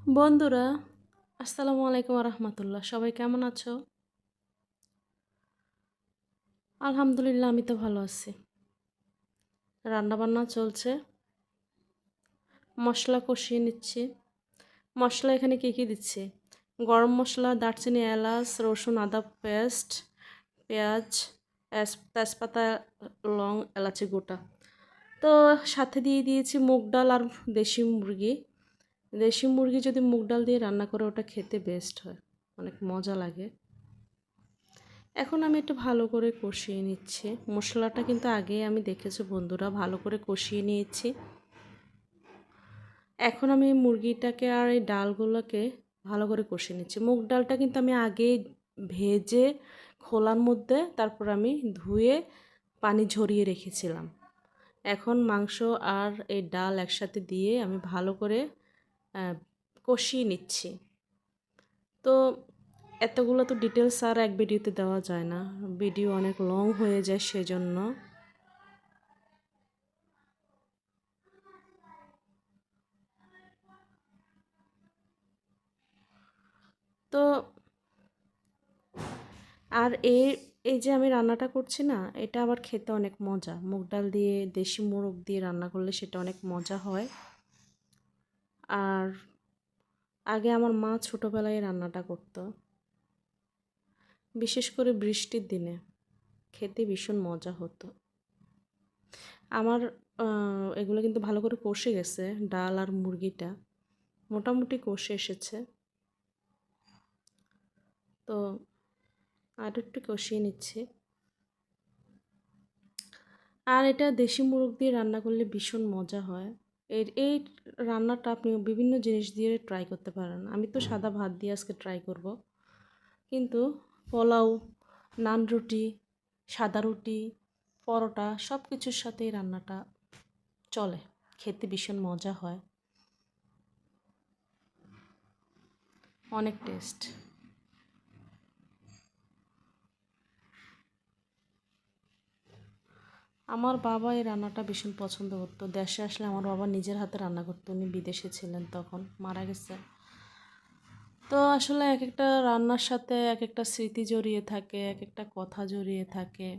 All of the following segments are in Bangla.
বন্ধুরা, আসসালামু আলাইকুম রহমতুল্লাহ। সবাই কেমন আছো? আলহামদুলিল্লাহ, আমি তো ভালো আছি। রান্নাবান্না চলছে, মশলা কষিয়ে নিচ্ছি। মশলা এখানে কী কী দিচ্ছি? গরম মশলা, দারচিনি, এলাচ, রসুন, আদা পেস্ট, পেঁয়াজ, তেজপাতা, লং, এলাচি গোটা। তো সাথে দিয়ে দিয়েছি মুগ ডাল আর দেশি মুরগি। দেশি মুরগি যদি মুগ ডাল দিয়ে রান্না করে, ওটা খেতে বেস্ট হয়, অনেক মজা লাগে। এখন আমি একটু ভালো করে কষিয়ে নিচ্ছি। মশলাটা কিন্তু আগে আমি দেখেছি বন্ধুরা, ভালো করে কষিয়ে নিয়েছি। এখন আমি মুরগিটাকে আর এই ডালগুলোকে ভালো করে কষিয়ে নিচ্ছি। মুগ ডালটা কিন্তু আমি আগে ভেজে খোলার মধ্যে তারপর আমি ধুয়ে পানি ঝরিয়ে রেখেছিলাম। এখন মাংস আর এই ডাল একসাথে দিয়ে আমি ভালো করে কষিয়ে নিচ্ছি। তো এতগুলো তো ডিটেলস আর এক ভিডিওতে দেওয়া যায় না, ভিডিও অনেক লং হয়ে যায় সেজন্য। তো আর এই যে আমি রান্নাটা করছি না, এটা আবার খেতে অনেক মজা। মুগ ডাল দিয়ে, দেশি মোরগ দিয়ে রান্না করলে সেটা অনেক মজা হয়। আর আগে আমার মা ছোটোবেলায় রান্নাটা করতো, বিশেষ করে বৃষ্টির দিনে খেতে ভীষণ মজা হতো। আমার এগুলো কিন্তু ভালো করে কষে গেছে, ডাল আর মুরগিটা মোটামুটি কষে এসেছে। তো আর একটু কষিয়ে নিচ্ছি। আর এটা দেশি মোরগ দিয়ে রান্না করলে ভীষণ মজা হয়। এই রান্নাটা আপনি বিভিন্ন জিনিস দিয়ে ট্রাই করতে পারেন। আমি তো সাদা ভাত দিয়ে আজকে ট্রাই করব, কিন্তু পোলাও, নান রুটি, সাদা রুটি, পরোটা সব কিছুর সাথেই রান্নাটা চলে, খেতে ভীষণ মজা হয়, অনেক টেস্ট। আমার বাবা এই রান্নাটা ভীষণ পছন্দ করতো। দেশে আসলে আমার বাবা নিজের হাতে রান্না করতো, উনি বিদেশে ছিলেন তখন, মারা গেছে। তো আসলে এক একটা রান্নার সাথে এক একটা স্মৃতি জড়িয়ে থাকে, এক একটা কথা জড়িয়ে থাকে,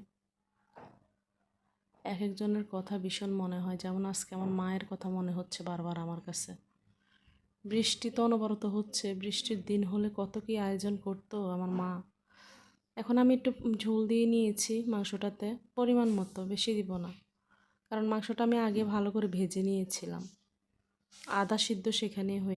এক একজনের কথা ভীষণ মনে হয়। যেমন আজকে আমার মায়ের কথা মনে হচ্ছে বারবার আমার কাছে। বৃষ্টি তো অনবরত হচ্ছে, বৃষ্টির দিন হলে কত কি আয়োজন করতো আমার মা। এখন আমি একটু ঝোল দিয়ে নিয়েছি মাংসটাতে, পরিমাণ মতো, বেশি দিব না, কারণ মাংসটা আমি আগে ভালো করে ভেজে নিয়েছিলাম। আদা সিদ্ধ সেখানে হয়ে